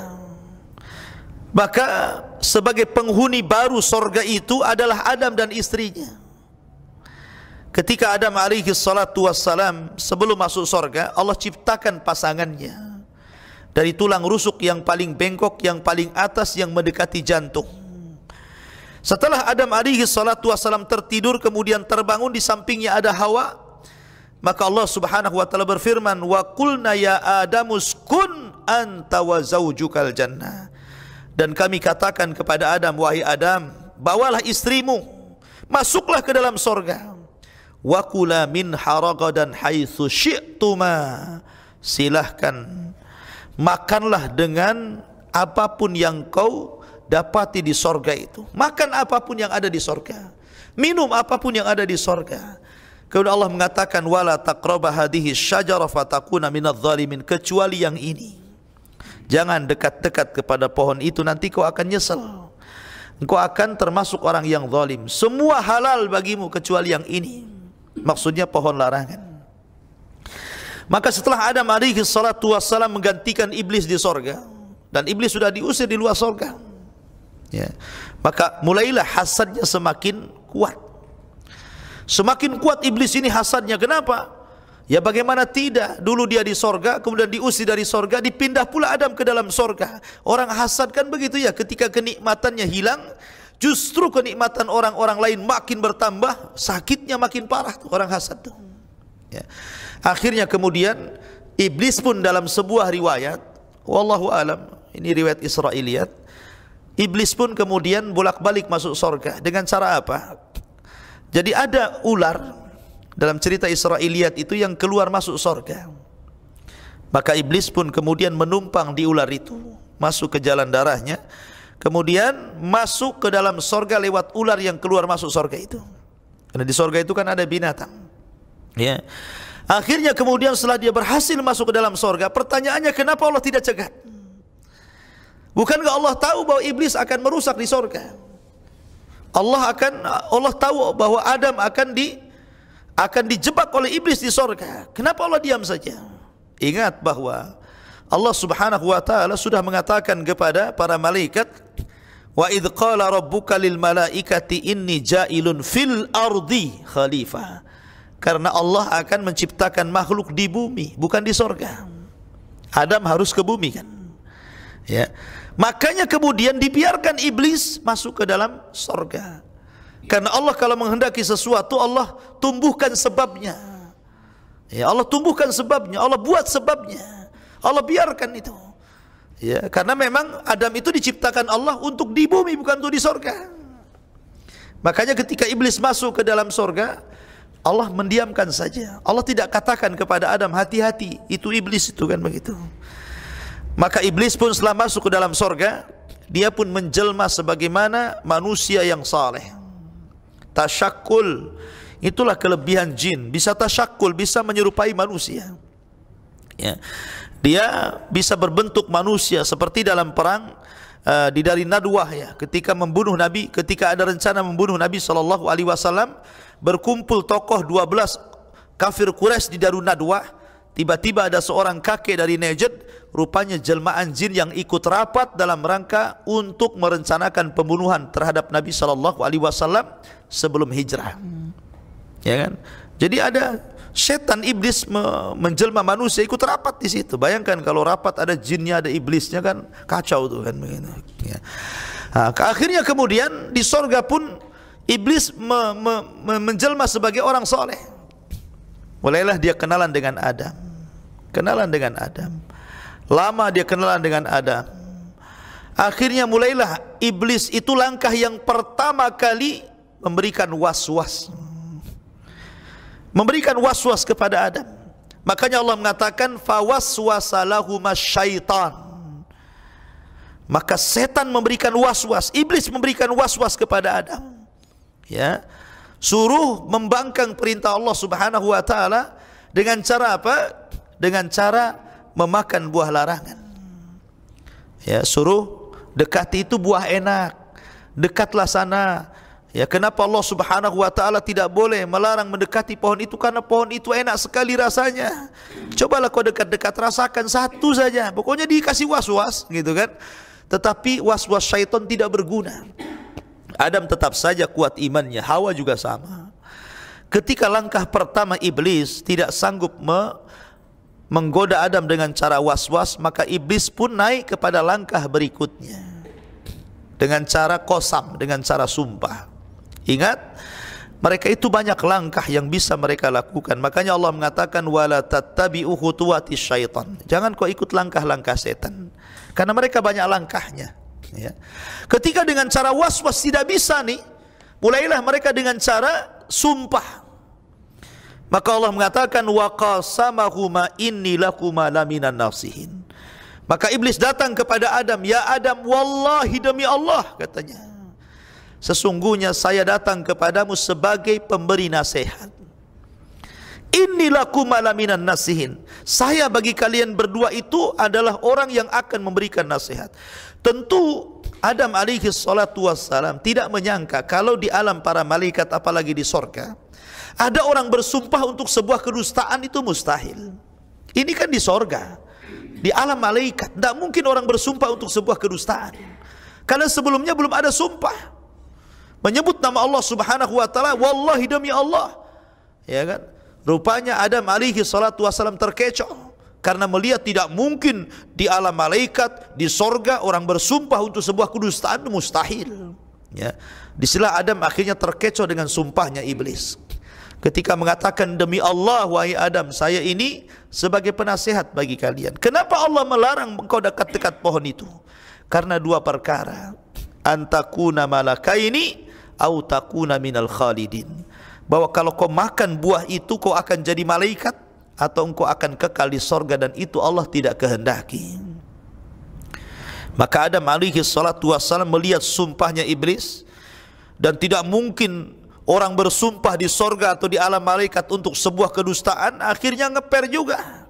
maka sebagai penghuni baru sorga itu adalah Adam dan istrinya. Ketika Adam alaihi salatu wassalam sebelum masuk sorga, Allah ciptakan pasangannya dari tulang rusuk yang paling bengkok, yang paling atas, yang mendekati jantung. Setelah Adam alaihi salatu wassalam tertidur, kemudian terbangun, di sampingnya ada Hawa, Maka Allah Subhanahu wa taala berfirman, wa qulna ya Adamu uskun anta wa zaujukal jannah. Dan kami katakan kepada Adam, wahai Adam, bawalah istrimu, masuklah ke dalam sorga. Wa kula minha ragadan haitsu syi'tuma. Silahkan makanlah dengan apapun yang kau dapati di sorga itu. Makan apapun yang ada di sorga, minum apapun yang ada di sorga. Kemudian Allah mengatakan, wala taqraba hadhihi syajarah fatakuna minadh dhalimin, kecuali yang ini. Jangan dekat-dekat kepada pohon itu, nanti kau akan nyesal. Engkau akan termasuk orang yang zalim. Semua halal bagimu kecuali yang ini. Maksudnya pohon larangan. Maka setelah Adam alaihi salatu wassalam menggantikan iblis di sorga, dan iblis sudah diusir di luar sorga, ya, maka mulailah hasadnya semakin kuat. Semakin kuat iblis ini hasadnya. Kenapa? Ya bagaimana tidak, dulu dia di sorga, kemudian diusir dari sorga, dipindah pula Adam ke dalam sorga. Orang hasad kan begitu ya, ketika kenikmatannya hilang, justru kenikmatan orang-orang lain makin bertambah, sakitnya makin parah tuh orang hasad tuh, ya. Akhirnya kemudian iblis pun dalam sebuah riwayat, wallahu alam, ini riwayat Israiliyat, iblis pun kemudian bolak-balik masuk sorga. Dengan cara apa? Jadi ada ular dalam cerita Israiliyat itu yang keluar masuk sorga. Maka iblis pun kemudian menumpang di ular itu, masuk ke jalan darahnya, kemudian masuk ke dalam sorga lewat ular yang keluar masuk sorga itu. Karena di sorga itu kan ada binatang, ya. Akhirnya kemudian setelah dia berhasil masuk ke dalam sorga, pertanyaannya, kenapa Allah tidak cegat? Bukankah Allah tahu bahwa iblis akan merusak di sorga? Allah tahu bahwa Adam akan dijebak oleh iblis di sorga. Kenapa Allah diam saja? Ingat bahwa Allah Subhanahu wa taala sudah mengatakan kepada para malaikat, wa idz qala rabbuka lil malaikati inni ja'ilun fil ardi khalifah. Karena Allah akan menciptakan makhluk di bumi, bukan di sorga. Adam harus ke bumi kan, ya. Makanya kemudian dibiarkan iblis masuk ke dalam sorga. Karena Allah kalau menghendaki sesuatu, Allah tumbuhkan sebabnya, ya. Allah tumbuhkan sebabnya, Allah buat sebabnya, Allah biarkan itu, ya. Karena memang Adam itu diciptakan Allah untuk di bumi, bukan untuk di sorga. Makanya ketika iblis masuk ke dalam sorga, Allah mendiamkan saja. Allah tidak katakan kepada Adam, hati-hati, itu iblis itu kan begitu. Maka iblis pun setelah masuk ke dalam sorga, dia pun menjelma sebagaimana manusia yang saleh. Tasyakul, itulah kelebihan jin, bisa tasyakul, bisa menyerupai manusia, ya. Dia bisa berbentuk manusia seperti dalam perang di Dari Nadwah, ya, ketika membunuh Nabi, ketika ada rencana membunuh Nabi SAW, berkumpul tokoh 12 kafir Quraisy di Darun Nadwah. Tiba-tiba ada seorang kakek dari Najd, rupanya jelmaan jin yang ikut rapat dalam rangka untuk merencanakan pembunuhan terhadap Nabi SAW sebelum hijrah, ya kan? Jadi ada setan iblis menjelma manusia ikut rapat di situ. Bayangkan kalau rapat ada jinnya, ada iblisnya, kan kacau tuh kan begitu, ya. Nah, akhirnya kemudian di sorga pun iblis menjelma sebagai orang soleh. Mulailah dia kenalan dengan Adam. Lama dia kenalan dengan Adam. Akhirnya mulailah iblis itu langkah yang pertama kali memberikan was-was. Memberikan was-was kepada Adam. Makanya Allah mengatakan fawaswasa lahumas syaitan. Maka setan memberikan was-was, iblis memberikan was-was kepada Adam, ya, suruh membangkang perintah Allah Subhanahu wa taala dengan cara apa? Dengan cara memakan buah larangan, ya, suruh dekati itu buah enak, dekatlah sana, ya. Kenapa Allah Subhanahu wa taala tidak boleh melarang mendekati pohon itu? Karena pohon itu enak sekali rasanya. Cobalah kau dekat-dekat, rasakan satu saja. Pokoknya dikasih was-was gitu kan. Tetapi was-was syaitan tidak berguna. Adam tetap saja kuat imannya, Hawa juga sama. Ketika langkah pertama iblis tidak sanggup menggoda Adam dengan cara was-was, maka iblis pun naik kepada langkah berikutnya dengan cara qasam, dengan cara sumpah. Ingat, Mereka itu banyak langkah yang bisa mereka lakukan. Makanya Allah mengatakan wala tattabi'u khutuwatis syaitan. Jangan kau ikut langkah-langkah setan, karena mereka banyak langkahnya, ya. Ketika dengan cara was-was tidak bisa nih, mulailah mereka dengan cara sumpah. Maka Allah mengatakan wa qasamahuma inni lakuma laminan nasihin. Maka iblis datang kepada Adam, ya Adam, wallahi demi Allah, katanya, sesungguhnya saya datang kepadamu sebagai pemberi nasihat. Innilakuma laminan nasihin. Saya bagi kalian berdua itu adalah orang yang akan memberikan nasihat. Tentu Adam alaihi salatu wassalam tidak menyangka kalau di alam para malaikat, apalagi di sorga, ada orang bersumpah untuk sebuah kedustaan. Itu mustahil. Ini kan di sorga, di alam malaikat, tidak mungkin orang bersumpah untuk sebuah kedustaan, karena sebelumnya belum ada sumpah menyebut nama Allah subhanahu wa ta'ala, wallahi demi Allah, ya kan. Rupanya Adam alaihi salatu wassalam terkecoh karena melihat tidak mungkin di alam malaikat, di sorga, orang bersumpah untuk sebuah kedustaan, mustahil, ya. Disitulah Adam akhirnya terkecoh dengan sumpahnya iblis ketika mengatakan, demi Allah wahai Adam, saya ini sebagai penasehat bagi kalian. Kenapa Allah melarang engkau dekat-dekat pohon itu? Karena dua perkara, antakuna malakaini au takuna minal khalidin, bahwa kalau kau makan buah itu kau akan jadi malaikat atau engkau akan kekal di sorga, dan itu Allah tidak kehendaki. Maka Adam alaihi salatu wassalam melihat sumpahnya iblis, dan tidak mungkin orang bersumpah di sorga atau di alam malaikat untuk sebuah kedustaan. Akhirnya ngeper juga,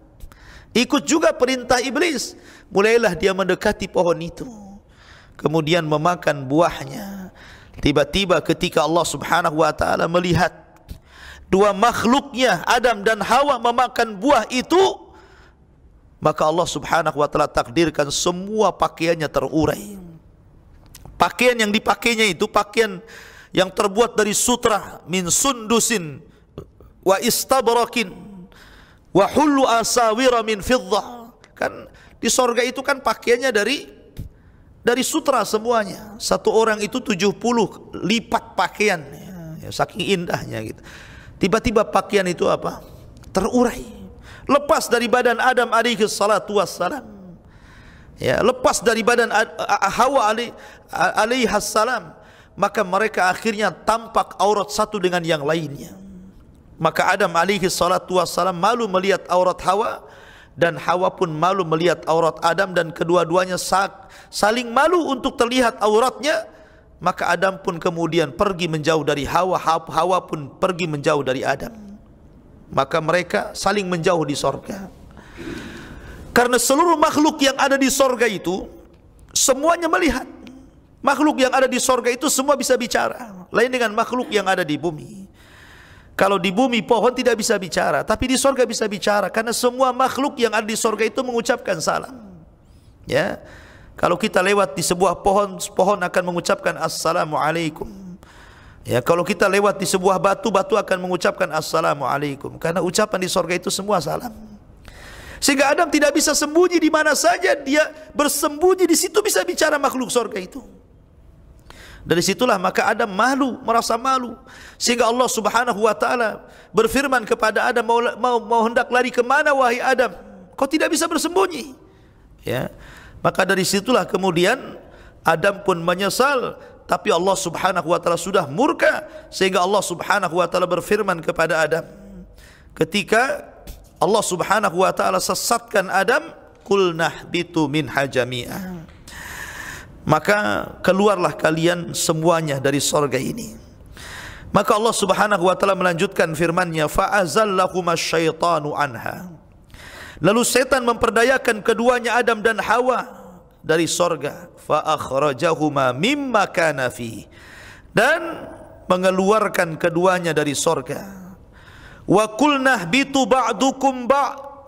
ikut juga perintah iblis. Mulailah dia mendekati pohon itu, kemudian memakan buahnya. Tiba-tiba ketika Allah subhanahu wa ta'ala melihat dua makhluknya Adam dan Hawa memakan buah itu, maka Allah subhanahu wa ta'ala takdirkan semua pakaiannya terurai. Pakaian yang dipakainya itu pakaian yang terbuat dari sutra, min sundusin wa istabrakin wa hullu asawira min fiddah. Kan di sorga itu kan pakaiannya dari sutra semuanya. Satu orang itu 70 lipat pakaian, ya, saking indahnya gitu. Tiba-tiba pakaian itu apa? Terurai, lepas dari badan Adam alaihi salatu wassalam, ya, lepas dari badan Hawa alaihi salam. Maka mereka akhirnya tampak aurat satu dengan yang lainnya. Maka Adam alaihi salatu wassalam malu melihat aurat Hawa, dan Hawa pun malu melihat aurat Adam, dan kedua-duanya saling malu untuk terlihat auratnya. Maka Adam pun kemudian pergi menjauh dari Hawa, Hawa pun pergi menjauh dari Adam. Maka mereka saling menjauh di sorga. Karena seluruh makhluk yang ada di sorga itu semuanya melihat. Makhluk yang ada di sorga itu semua bisa bicara, lain dengan makhluk yang ada di bumi. Kalau di bumi pohon tidak bisa bicara, tapi di sorga bisa bicara, karena semua makhluk yang ada di sorga itu mengucapkan salam, ya. Kalau kita lewat di sebuah pohon, pohon akan mengucapkan assalamualaikum, ya. Kalau kita lewat di sebuah batu, batu akan mengucapkan assalamualaikum, karena ucapan di sorga itu semua salam. Sehingga Adam tidak bisa sembunyi di mana saja, dia bersembunyi di situ bisa bicara makhluk sorga itu. Dari situlah maka Adam malu, merasa malu, sehingga Allah subhanahu wa ta'ala berfirman kepada Adam, mau hendak lari kemana wahai Adam, kau tidak bisa bersembunyi, ya. Maka dari situlah kemudian Adam pun menyesal, tapi Allah subhanahu wa ta'ala sudah murka, sehingga Allah subhanahu wa ta'ala berfirman kepada Adam ketika Allah subhanahu wa ta'ala sesatkan Adam, qulnah bitu minha jami'ah, maka keluarlah kalian semuanya dari sorga ini. Maka Allah subhanahu wa ta'ala melanjutkan firman-Nya, fa'azallahuma syaitanu anha, lalu setan memperdayakan keduanya Adam dan Hawa dari sorga, fa'akhrajahuma mimma kana fi, dan mengeluarkan keduanya dari sorga. Wa qulnah bitu ba'dukum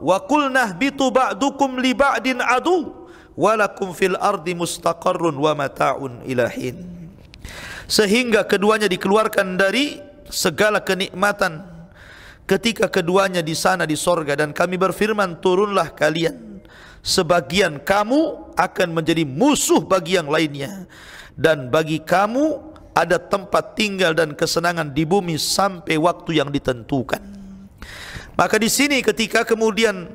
wa qulnah bitu ba'dukum li ba'din adu walakum fil ardi mustaqarrun wa mata'un ilahin. Sehingga keduanya dikeluarkan dari segala kenikmatan ketika keduanya di sana di sorga, dan kami berfirman, turunlah kalian, sebagian kamu akan menjadi musuh bagi yang lainnya, dan bagi kamu ada tempat tinggal dan kesenangan di bumi sampai waktu yang ditentukan. Maka di sini ketika kemudian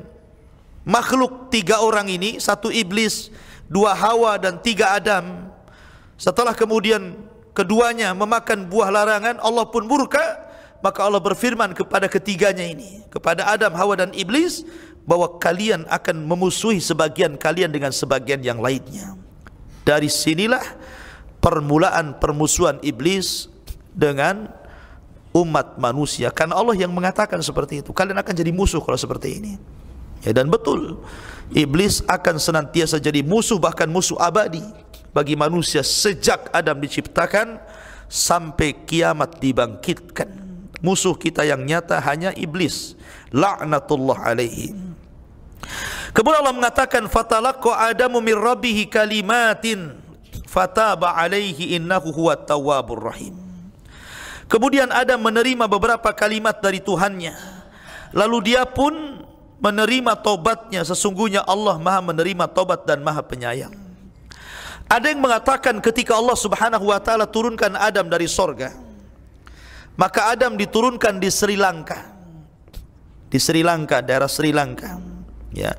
makhluk 3 orang ini, 1 iblis, 2 Hawa dan 3 Adam, setelah kemudian keduanya memakan buah larangan, Allah pun murka. Maka Allah berfirman kepada ketiganya ini, kepada Adam, Hawa dan iblis, bahwa kalian akan memusuhi sebagian kalian dengan sebagian yang lainnya. Dari sinilah permulaan permusuhan iblis dengan umat manusia, karena Allah yang mengatakan seperti itu, kalian akan jadi musuh kalau seperti ini. Ya, dan betul, iblis akan senantiasa jadi musuh, bahkan musuh abadi bagi manusia sejak Adam diciptakan sampai kiamat dibangkitkan. Musuh kita yang nyata hanya iblis, laknatullah alaihi. Kemudian Allah mengatakan, fatalaqa Adamu min rabbih kalimatin fataba alaihi innahu huwat tawwabur rahim. Kemudian Adam menerima beberapa kalimat dari Tuhannya, lalu dia pun menerima tobatnya. Sesungguhnya Allah Maha menerima tobat dan Maha penyayang. Ada yang mengatakan ketika Allah Subhanahu wa taala turunkan Adam dari sorga, maka Adam diturunkan di Sri Lanka, daerah Sri Lanka, ya.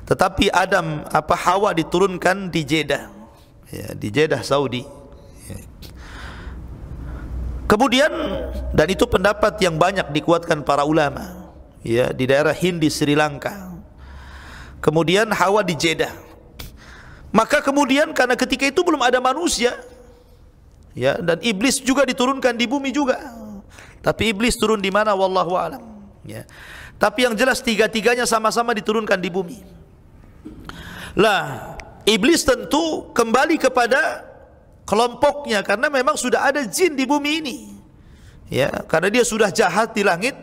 Tetapi Hawa diturunkan di Jeddah, ya, di Jeddah Saudi. Ya. Kemudian, dan itu pendapat yang banyak dikuatkan para ulama, ya, di daerah Hindi Sri Lanka. Kemudian Hawa di Jeddah. Maka kemudian karena ketika itu belum ada manusia, ya, dan iblis juga diturunkan di bumi juga. Tapi iblis turun di mana wallahu alam, ya. Tapi yang jelas tiga-tiganya sama-sama diturunkan di bumi. Lah, iblis tentu kembali kepada kelompoknya karena memang sudah ada jin di bumi ini. Ya, karena dia sudah jahat di langit,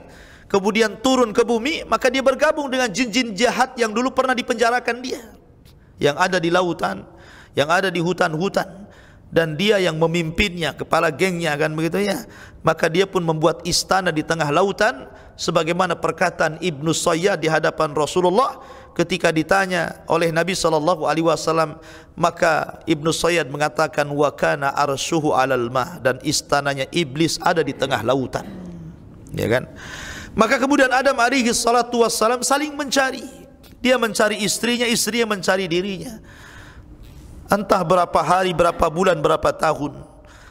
kemudian turun ke bumi, maka dia bergabung dengan jin-jin jahat yang dulu pernah dipenjarakan dia, yang ada di lautan, yang ada di hutan-hutan, dan dia yang memimpinnya, kepala gengnya, kan begitu ya. Maka dia pun membuat istana di tengah lautan, sebagaimana perkataan Ibnu Sayyad di hadapan Rasulullah ketika ditanya oleh Nabi SAW. Maka Ibnu Sayyad mengatakan, wa kana arshuhu 'alal ma, dan istananya iblis ada di tengah lautan, ya kan. Maka kemudian Adam alaihi salatu wassalam saling mencari. Dia mencari istrinya, istrinya mencari dirinya. Entah berapa hari, berapa bulan, berapa tahun.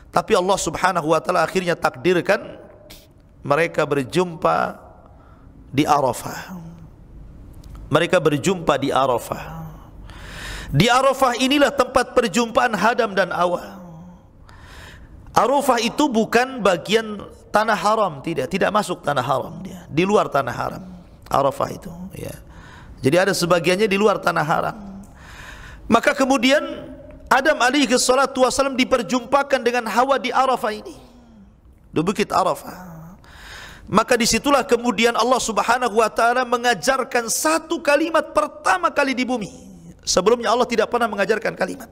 Tapi Allah Subhanahu wa taala akhirnya takdirkan mereka berjumpa di Arafah. Mereka berjumpa di Arafah. Di Arafah inilah tempat perjumpaan Adam dan Hawa. Arafah itu bukan bagian tanah haram, tidak masuk tanah haram dia, di luar tanah haram. Arafah itu, ya. Jadi ada sebagiannya di luar tanah haram. Maka kemudian Adam alaihi salatu wasallam diperjumpakan dengan Hawa di Arafah ini, di bukit Arafah. Maka disitulah kemudian Allah Subhanahu wa taala mengajarkan satu kalimat pertama kali di bumi. Sebelumnya Allah tidak pernah mengajarkan kalimat.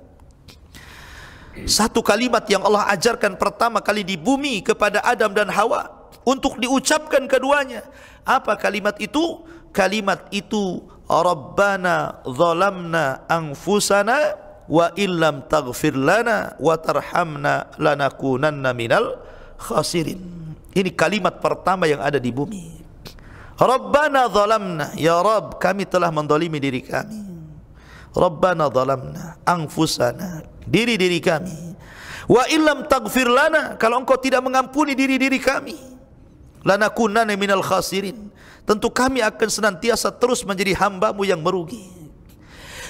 Satu kalimat yang Allah ajarkan pertama kali di bumi kepada Adam dan Hawa untuk diucapkan keduanya. Apa kalimat itu? Kalimat itu, Rabbana zalamna anfusana wa illam taghfir lana wa tarhamna lanakunanna minal khasirin. Ini kalimat pertama yang ada di bumi. Rabbana zalamna, ya Rabb, kami telah mendolimi diri kami. Rabbana zalamna anfusana, diri-diri kami. Wa illam taghfir lana, kalau engkau tidak mengampuni diri-diri kami, lanakunanna minal khasirin, tentu kami akan senantiasa terus menjadi hamba-Mu yang merugi.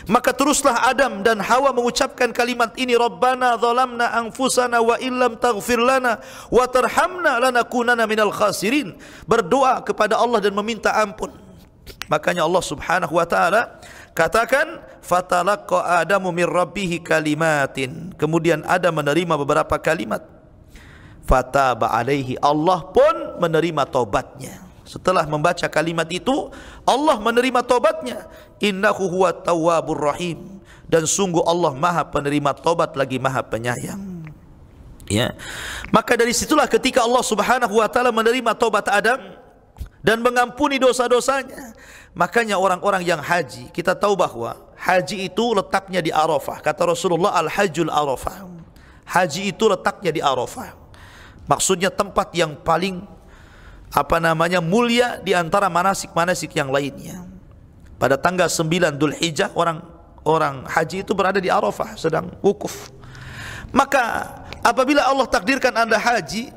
Maka teruslah Adam dan Hawa mengucapkan kalimat ini, Rabbana zalamna anfusana wa illam taghfir lana wa tarhamna lanakunanna minal khasirin. Berdoa kepada Allah dan meminta ampun. Makanya Allah Subhanahu wa taala katakan, fatalaqa Adamu min rabbih kalimatin. Kemudian Adam menerima beberapa kalimat. Fataba alaihi, Allah pun menerima taubatnya. Setelah membaca kalimat itu, Allah menerima taubatnya. Innahu huwat tawwabur rahim, dan sungguh Allah Maha penerima taubat lagi Maha penyayang. Ya. Maka dari situlah ketika Allah Subhanahu wa taala menerima taubat Adam dan mengampuni dosa-dosanya. Makanya orang-orang yang haji, kita tahu bahwa haji itu letaknya di Arafah. Kata Rasulullah, al-hajjul Arafah. Haji itu letaknya di Arafah. Maksudnya tempat yang paling mulia di antara manasik-manasik yang lainnya. Pada tanggal 9 Dzulhijjah orang haji itu berada di Arafah sedang wukuf. Maka apabila Allah takdirkan Anda haji,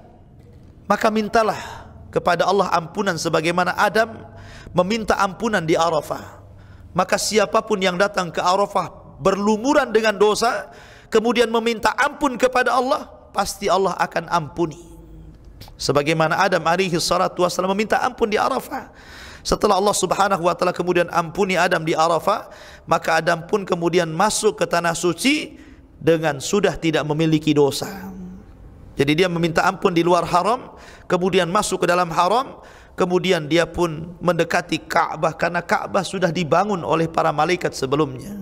maka mintalah kepada Allah ampunan sebagaimana Adam meminta ampunan di Arafah. Maka siapapun yang datang ke Arafah berlumuran dengan dosa, kemudian meminta ampun kepada Allah, pasti Allah akan ampuni. Sebagaimana Adam alaihi salatu wassalam meminta ampun di Arafah. Setelah Allah subhanahu wa ta'ala kemudian ampuni Adam di Arafah, maka Adam pun kemudian masuk ke tanah suci dengan sudah tidak memiliki dosa. Jadi dia meminta ampun di luar haram, kemudian masuk ke dalam haram, kemudian dia pun mendekati Ka'bah karena Ka'bah sudah dibangun oleh para malaikat sebelumnya.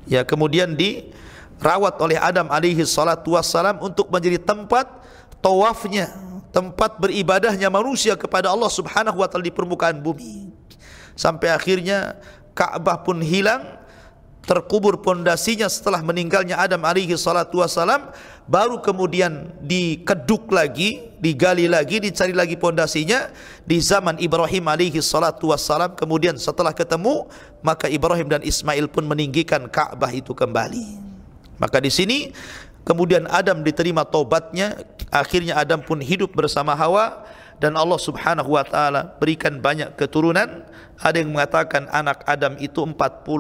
Ya, kemudian dirawat oleh Adam alaihi salatu wassalam untuk menjadi tempat tawafnya, tempat beribadahnya manusia kepada Allah subhanahu wa ta'ala di permukaan bumi. Sampai akhirnya Ka'bah pun hilang, terkubur pondasinya setelah meninggalnya Adam alaihi salatu wassalam, baru kemudian dikeduk lagi, digali lagi, dicari lagi pondasinya di zaman Ibrahim alaihi salatu wassalam. Kemudian setelah ketemu, maka Ibrahim dan Ismail pun meninggikan Ka'bah itu kembali. Maka di sini kemudian Adam diterima taubatnya, akhirnya Adam pun hidup bersama Hawa, dan Allah subhanahu wa ta'ala berikan banyak keturunan. Ada yang mengatakan anak Adam itu 40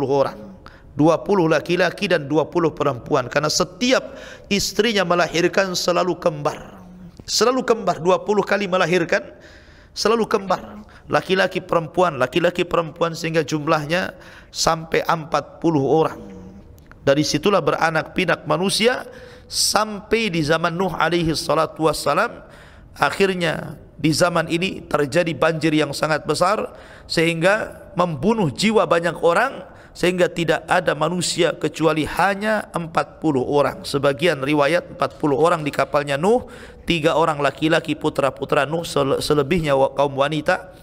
orang, 20 laki-laki dan 20 perempuan, karena setiap istrinya melahirkan selalu kembar. Selalu kembar, 20 kali melahirkan, selalu kembar. Laki-laki perempuan, sehingga jumlahnya sampai 40 orang. Dari situlah beranak pinak manusia sampai di zaman Nuh alaihi salatu wassalam. Akhirnya di zaman ini terjadi banjir yang sangat besar sehingga membunuh jiwa banyak orang, sehingga tidak ada manusia kecuali hanya 40 orang. Sebagian riwayat 40 orang di kapalnya Nuh, 3 orang laki-laki putra-putra Nuh, selebihnya kaum wanita.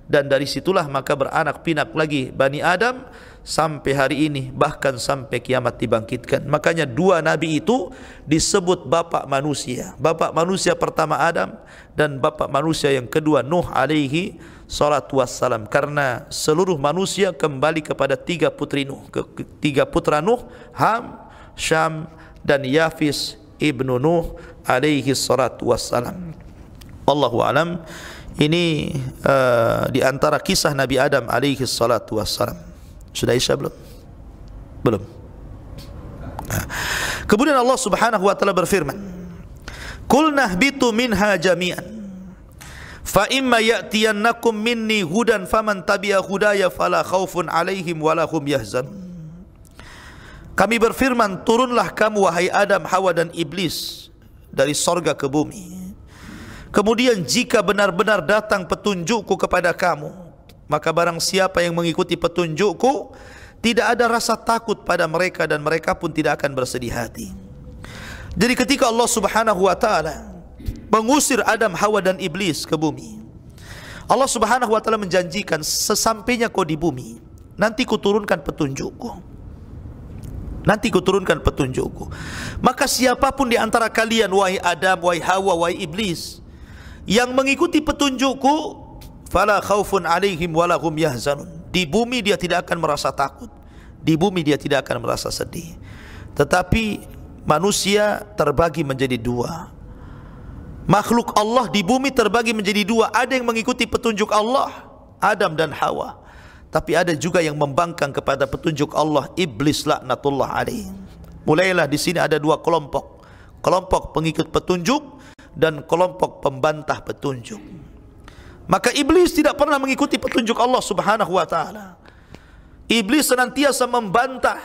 Dan dari situlah maka beranak pinak lagi Bani Adam sampai hari ini, bahkan sampai kiamat dibangkitkan. Makanya dua nabi itu disebut bapak manusia. Bapak manusia pertama Adam, dan bapak manusia yang kedua Nuh alaihi salatu wassalam. Karena seluruh manusia kembali kepada 3 putri Nuh, 3 putra Nuh, Ham, Syam dan Yafis ibnu Nuh alaihi salatu wassalam. Wallahu alam. Ini di antara kisah Nabi Adam alaihi salatu wassalam. Sudah isya belum? Belum. Kemudian Allah subhanahu wa ta'ala berfirman, Qul nahbitu minha jami'an, fa imma ya'tiyannakum minni hudan faman tabi'a hudaya fala khawfun alaihim walahum yahzan. Kami berfirman, turunlah kamu wahai Adam, Hawa dan Iblis dari sorga ke bumi. Kemudian jika benar-benar datang petunjukku kepada kamu, maka barang siapa yang mengikuti petunjukku, tidak ada rasa takut pada mereka dan mereka pun tidak akan bersedih hati. Jadi ketika Allah subhanahu wa ta'ala mengusir Adam, Hawa dan Iblis ke bumi, Allah subhanahu wa ta'ala menjanjikan, sesampainya kau di bumi, nanti kuturunkan petunjukku. Nanti kuturunkan petunjukku. Maka siapapun di antara kalian, wahai Adam, wahai Hawa, wahai Iblis, yang mengikuti petunjukku, fala khaufun alaihim walahum yahzanun. Di bumi dia tidak akan merasa takut, di bumi dia tidak akan merasa sedih. Tetapi manusia terbagi menjadi 2. Makhluk Allah di bumi terbagi menjadi 2. Ada yang mengikuti petunjuk Allah, Adam dan Hawa. Tapi ada juga yang membangkang kepada petunjuk Allah, Iblis laknatullah alaih. Mulailah di sini ada 2 kelompok. Kelompok pengikut petunjuk dan kelompok pembantah petunjuk. Maka Iblis tidak pernah mengikuti petunjuk Allah subhanahu wa ta'ala. Iblis senantiasa membantah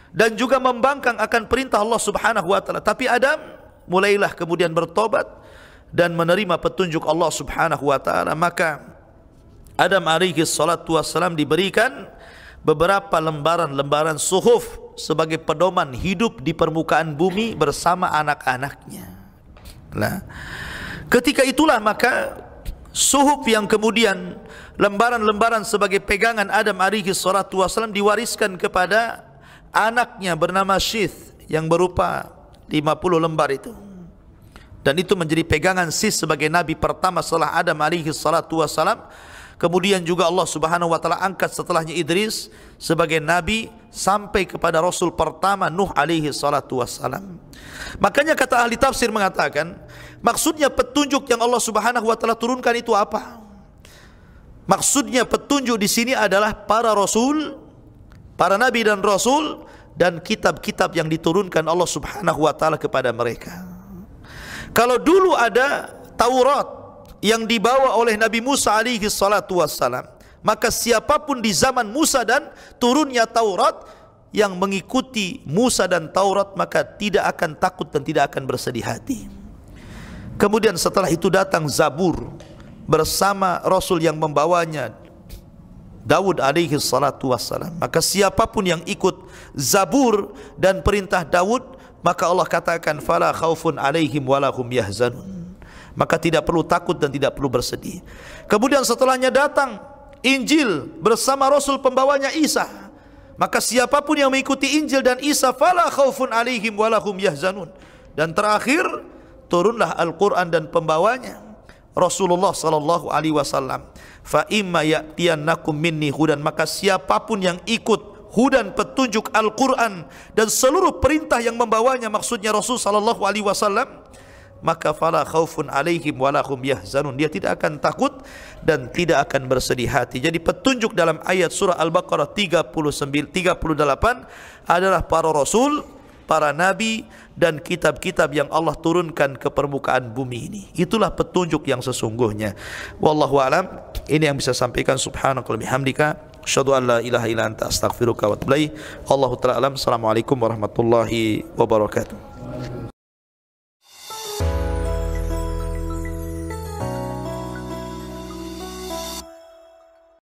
dan juga membangkang akan perintah Allah subhanahu wa ta'ala. Tapi Adam mulailah kemudian bertobat dan menerima petunjuk Allah subhanahu wa ta'ala. Maka Adam alaihi salatu wassalam diberikan beberapa lembaran-lembaran suhuf sebagai pedoman hidup di permukaan bumi bersama anak-anaknya. Nah, ketika itulah maka suhuf yang kemudian lembaran-lembaran sebagai pegangan Adam alaihi salatu wassalam diwariskan kepada anaknya bernama Syith, yang berupa lembar itu. Dan itu menjadi pegangan Sis sebagai nabi pertama setelah Adam alaihi salatu wassalam. Kemudian juga Allah Subhanahu wa taala angkat setelahnya Idris sebagai nabi sampai kepada rasul pertama Nuh alaihi salatu wassalam. Makanya kata ahli tafsir mengatakan, maksudnya petunjuk yang Allah Subhanahu wa taala turunkan itu apa? Maksudnya petunjuk di sini adalah para rasul, para nabi dan rasul, dan kitab-kitab yang diturunkan Allah Subhanahu wa taala kepada mereka. Kalau dulu ada Taurat yang dibawa oleh Nabi Musa alaihi salatu wassalam, maka siapapun di zaman Musa dan turunnya Taurat yang mengikuti Musa dan Taurat, maka tidak akan takut dan tidak akan bersedih hati. Kemudian setelah itu datang Zabur bersama Rasul yang membawanya, Daud alaihi salatu wassalam. Maka siapapun yang ikut Zabur dan perintah Daud, maka Allah katakan fala khaufun alaihim walahum yahzanun. Maka tidak perlu takut dan tidak perlu bersedih. Kemudian setelahnya datang Injil bersama Rasul pembawanya Isa. Maka siapapun yang mengikuti Injil dan Isa, fala khaufun alaihim walahum yahzanun. Dan terakhir turunlah Al-Quran dan pembawanya Rasulullah sallallahu alaihi wasallam. Fa imma ya'tiyannakum minni hudan, maka siapapun yang ikut hudan petunjuk Al-Quran dan seluruh perintah yang membawanya, maksudnya Rasul sallallahu alaihi wasallam, maka fala khaufun alaihim walahum yahzanun. Dia tidak akan takut dan tidak akan bersedih hati. Jadi petunjuk dalam ayat surah Al-Baqarah 38 adalah para rasul, para nabi, dan kitab-kitab yang Allah turunkan ke permukaan bumi ini. Itulah petunjuk yang sesungguhnya. Wallahu alam. Ini yang bisa sampaikan. Subhanaka wa bihamdika, asyhadu an la ilaha illa anta, astaghfiruka wa atubu ilaik. Allahu ta'ala alam. Assalamualaikum warahmatullahi wabarakatuh.